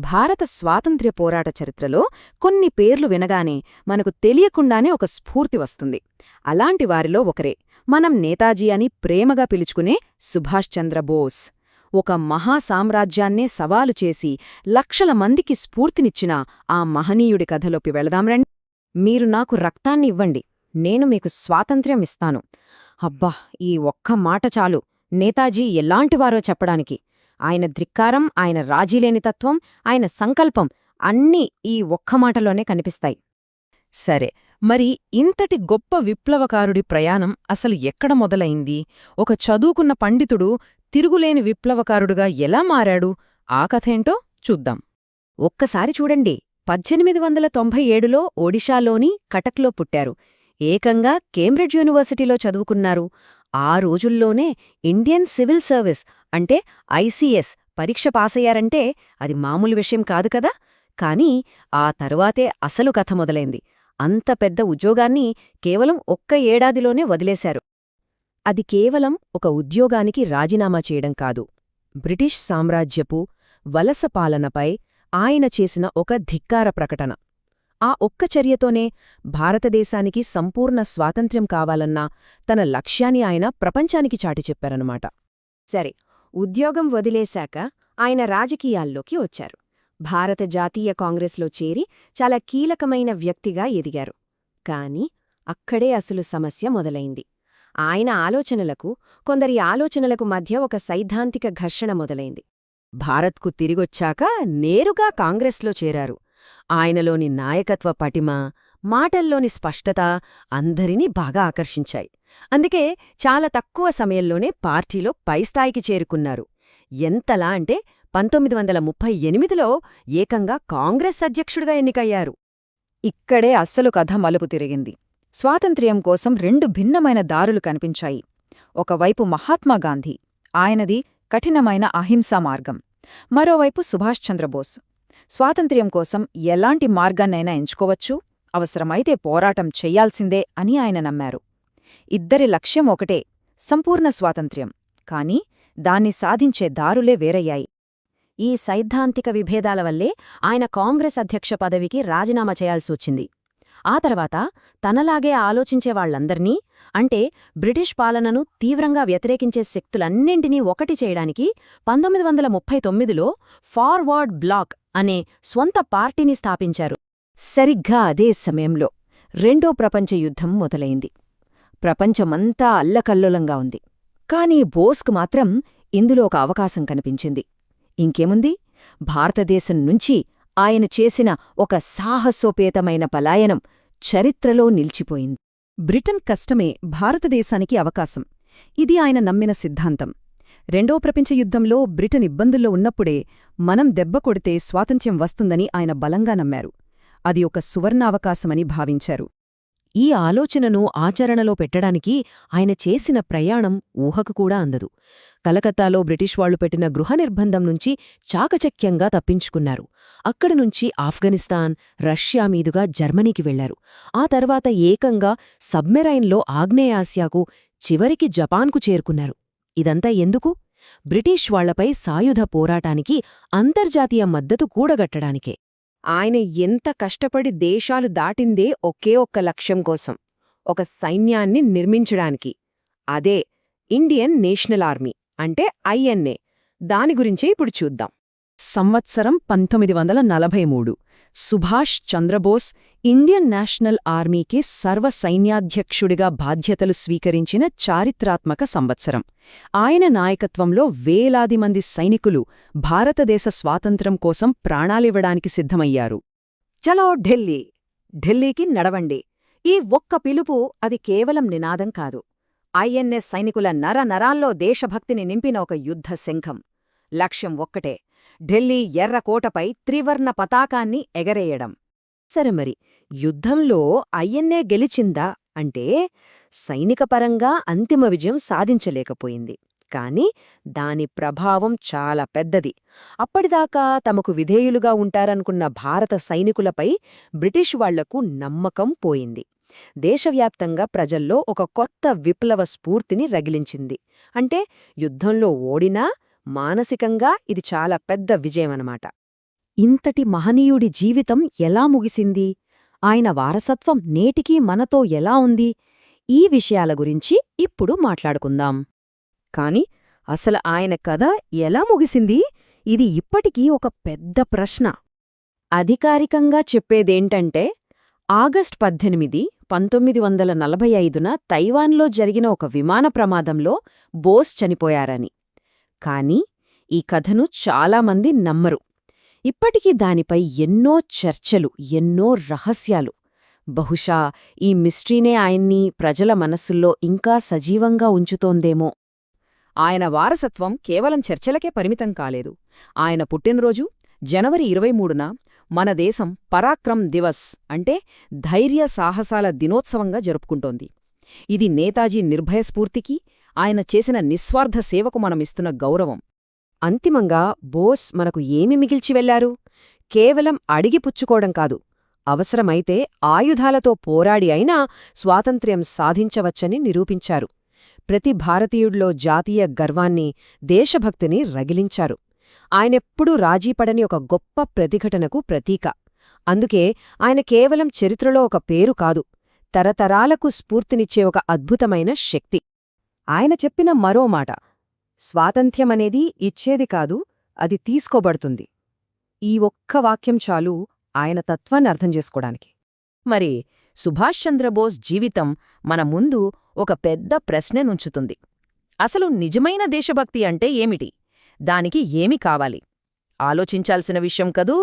భారత స్వాతంత్ర్య పోరాట చరిత్రలో కొన్ని పేర్లు వినగానే మనకు తెలియకుండానే ఒక స్ఫూర్తి వస్తుంది. అలాంటి వారిలో ఒకరే మనం నేతాజీ అని ప్రేమగా పిలుచుకునే సుభాష్ చంద్రబోస్. ఒక మహాసామ్రాజ్యాన్నే సవాలు చేసి లక్షల మందికి స్ఫూర్తినిచ్చిన ఆ మహనీయుడి కథలోకి వెళదాంరండి. మీరు నాకు రక్తాన్ని ఇవ్వండి, నేను మీకు స్వాతంత్ర్యం ఇస్తాను. అబ్బా, ఈ ఒక్క మాట చాలు నేతాజీ ఎలాంటివారో చెప్పడానికి. ఆయన ధిక్కారం, ఆయన రాజీలేని తత్వం, ఆయన సంకల్పం అన్నీ ఈ ఒక్క మాటలోనే కనిపిస్తాయి. సరే, మరి ఇంతటి గొప్ప విప్లవకారుడి ప్రయాణం అసలు ఎక్కడ మొదలైంది? ఒక చదువుకున్న పండితుడు తిరుగులేని విప్లవకారుడుగా ఎలా మారాడు? ఆ కథేంటో చూద్దాం. ఒక్కసారి చూడండి, 1897లో ఒడిషాలోని కటక్లో పుట్టారు. ఏకంగా కేంబ్రిడ్జ్ యూనివర్సిటీలో చదువుకున్నారు. ఆ రోజుల్లోనే ఇండియన్ సివిల్ సర్వీస్ అంటే ఐసీఎస్ పరీక్ష పాసయ్యారంటే అది మామూలు విషయం కాదు కదా. కానీ ఆ తరువాతే అసలు కథ మొదలైంది. అంత పెద్ద ఉద్యోగాన్ని కేవలం ఒక్క ఏడాదిలోనే వదిలేశారు. అది కేవలం ఒక ఉద్యోగానికి రాజీనామా చేయడం కాదు, బ్రిటిష్ సామ్రాజ్యపు వలస పాలనపై ఆయన చేసిన ఒక ధిక్కార ప్రకటన. ఆ ఒక్క చర్యతోనే భారతదేశానికి సంపూర్ణ స్వాతంత్ర్యం కావాలన్న తన లక్ష్యాన్ని ఆయన ప్రపంచానికి చాటి చెప్పారన్నమాట. సరే, ఉద్యోగం వదిలేశాక ఆయన రాజకీయాల్లోకి వచ్చారు. భారత జాతీయ కాంగ్రెస్లో చేరి చాలా కీలకమైన వ్యక్తిగా ఎదిగారు. కాని అక్కడే అసలు సమస్య మొదలైంది. ఆయన ఆలోచనలకు, కొందరి ఆలోచనలకు మధ్య ఒక సైద్ధాంతిక ఘర్షణ మొదలైంది. భారత్కు తిరిగొచ్చాక నేరుగా కాంగ్రెస్లో చేరారు. ఆయనలోని నాయకత్వ పటిమ, మాటల్లోని స్పష్టత అందరినీ బాగా ఆకర్షించాయి. అందుకే చాలా తక్కువ సమయంలోనే పార్టీలో పైస్థాయికి చేరుకున్నారు. ఎంతలా అంటే 1938లో ఏకంగా కాంగ్రెస్ అధ్యక్షుడిగా ఎన్నికయ్యారు. ఇక్కడే అస్సలు కథ మలుపు తిరిగింది. స్వాతంత్ర్యం కోసం రెండు భిన్నమైన దారులు కనిపించాయి. ఒకవైపు మహాత్మాగాంధీ, ఆయనది కఠినమైన అహింసా మార్గం. మరోవైపు సుభాష్ చంద్రబోస్, స్వాతంత్ర్యం కోసం ఎలాంటి మార్గాన్నైనా ఎంచుకోవచ్చు, అవసరమైతే పోరాటం చెయ్యాల్సిందే అని ఆయన నమ్మారు. ఇద్దరి లక్ష్యం ఒకటే, సంపూర్ణ స్వాతంత్ర్యం. కాని దాన్ని సాధించే దారులే వేరయ్యాయి. ఈ సైద్ధాంతిక విభేదాల వల్లే ఆయన కాంగ్రెస్ అధ్యక్ష పదవికి రాజీనామా చేయాల్సొచ్చింది. ఆ తర్వాత తనలాగే ఆలోచించేవాళ్లందర్నీ, అంటే బ్రిటిష్ పాలనను తీవ్రంగా వ్యతిరేకించే శక్తులన్నింటినీ ఒకటి చేయడానికి 1939లో ఫార్వర్డ్ బ్లాక్ అనే స్వంత పార్టీని స్థాపించారు. సరిగ్గా అదే సమయంలో రెండో ప్రపంచ యుద్ధం మొదలైంది. ప్రపంచమంతా అల్లకల్లోలంగా ఉంది. కాని బోస్కు మాత్రం ఇందులో ఒక అవకాశం కనిపించింది. ఇంకేముంది, భారతదేశం నుంచి ఆయన చేసిన ఒక సాహసోపేతమైన పలాయనం చరిత్రలో నిలిచిపోయింది. బ్రిటన్ కష్టమే భారతదేశానికి అవకాశం. ఇది ఆయన నమ్మిన సిద్ధాంతం. రెండో ప్రపంచ యుద్ధంలో బ్రిటన్ ఇబ్బందుల్లో ఉన్నప్పుడే మనం దెబ్బ కొడితే స్వాతంత్ర్యం వస్తుందని ఆయన బలంగా నమ్మారు. అది ఒక సువర్ణావకాశమని భావించారు. ఈ ఆలోచనను ఆచరణలో పెట్టడానికి ఆయన చేసిన ప్రయాణం ఊహకు కూడా అందదు. కలకత్తాలో బ్రిటిష్ వాళ్లు పెట్టిన గృహ నిర్బంధం నుంచి చాకచక్యంగా తప్పించుకున్నారు. అక్కడినుంచి ఆఫ్ఘనిస్తాన్, రష్యా మీదుగా జర్మనీకి వెళ్లారు. ఆ తర్వాత ఏకంగా సబ్మెరైన్లో ఆగ్నేయాసియాకు, చివరికి జపాన్కు చేరుకున్నారు. ఇదంతా ఎందుకు? బ్రిటిష్ వాళ్లపై సాయుధ పోరాటానికి అంతర్జాతీయ మద్దతు కూడగట్టడానికే. ఆయన ఎంత కష్టపడి దేశాలు దాటిందే ఒకే ఒక్క లక్ష్యం కోసం, ఒక సైన్యాన్ని నిర్మించడానికి. అదే ఇండియన్ నేషనల్ ఆర్మీ, అంటే ఐఎన్ఏ. దాని గురించే ఇప్పుడు చూద్దాం. సంవత్సరం 1943. సుభాష్ చంద్రబోస్ ఇండియన్ నేషనల్ ఆర్మీకి సర్వసైన్యాధ్యక్షుడిగా బాధ్యతలు స్వీకరించిన చారిత్రాత్మక సంవత్సరం. ఆయన నాయకత్వంలో వేలాది మంది సైనికులు భారతదేశ స్వాతంత్ర్యం కోసం ప్రాణాలివ్వడానికి సిద్ధమయ్యారు. చలో ఢిల్లీ, ఢిల్లీకి నడవండి. ఈ ఒక్క పిలుపు అది కేవలం నినాదం కాదు. ఐఎన్ఎస్ సైనికుల నరనరాల్లో దేశభక్తిని నింపిన ఒక యుద్ధ శంఖం. లక్ష్యం ఒక్కటే, ఢిల్లీ ఎర్రకోటపై త్రివర్ణ పతాకాన్ని ఎగరేయడం. సరే, మరి యుద్ధంలో ఐఎన్ఏ గెలిచిందా అంటే సైనికపరంగా అంతిమ విజయం సాధించలేకపోయింది. కాని దాని ప్రభావం చాలా పెద్దది. అప్పటిదాకా తమకు విధేయులుగా ఉంటారనుకున్న భారత సైనికులపై బ్రిటిష్ వాళ్లకు నమ్మకం పోయింది. దేశవ్యాప్తంగా ప్రజల్లో ఒక కొత్త విప్లవ స్ఫూర్తిని రగిలించింది. అంటే యుద్ధంలో ఓడినా మానసికంగా ఇది చాలా పెద్ద విజయమన్నమాట. ఇంతటి మహనీయుడి జీవితం ఎలా ముగిసింది? ఆయన వారసత్వం నేటికీ మనతో ఎలా ఉంది? ఈ విషయాల గురించి ఇప్పుడు మాట్లాడుకుందాం. కాని అసలు ఆయన కథ ఎలా ముగిసింది? ఇది ఇప్పటికీ ఒక పెద్ద ప్రశ్న. అధికారికంగా చెప్పేదేంటంటే ఆగస్ట్ 18, 1945న తైవాన్లో జరిగిన ఒక విమాన ప్రమాదంలో బోస్ చనిపోయారని. కానీ ఈ కథను చాలామంది నమ్మరు. ఇప్పటికీ దానిపై ఎన్నో చర్చలు, ఎన్నో రహస్యాలు. బహుశా ఈ మిస్టరీనే ఆయన్ని ప్రజల మనస్సుల్లో ఇంకా సజీవంగా ఉంచుతోందేమో. ఆయన వారసత్వం కేవలం చర్చలకే పరిమితం కాలేదు. ఆయన పుట్టినరోజు జనవరి 23న మన దేశం పరాక్రమ్ దివస్ అంటే ధైర్య సాహసాల దినోత్సవంగా జరుపుకుంటోంది. ఇది నేతాజీ నిర్భయస్ఫూర్తికి, ఆయన చేసిన నిస్వార్థ సేవకు మనమిస్తున్న గౌరవం. అంతిమంగా బోస్ మనకు ఏమి మిగిల్చి వెళ్లారు? కేవలం అడిగిపుచ్చుకోవడం కాదు, అవసరమైతే ఆయుధాలతో పోరాడి అయినా స్వాతంత్ర్యం సాధించవచ్చని నిరూపించారు. ప్రతి భారతీయుడిలో జాతీయ గర్వాన్ని, దేశభక్తిని రగిలించారు. ఆయనెప్పుడూ రాజీపడని ఒక గొప్ప ప్రతిఘటనకు ప్రతీక. అందుకే ఆయన కేవలం చరిత్రలో ఒక పేరు కాదు, తరతరాలకు స్ఫూర్తినిచ్చే ఒక అద్భుతమైన శక్తి. ఆయన చెప్పిన మరో మాట, స్వాతంత్ర్యమనేది ఇచ్చేది కాదు, అది తీసుకోబడుతుంది. ఈ ఒక్క వాక్యం చాలు ఆయన తత్వాన్ని అర్థం చేసుకోవడానికి. మరి సుభాష్ చంద్రబోస్ జీవితం మన ముందు ఒక పెద్ద ప్రశ్ననుంచుతుంది. అసలు నిజమైన దేశభక్తి అంటే ఏమిటి? దానికి ఏమి కావాలి? ఆలోచించాల్సిన విషయం కదూ.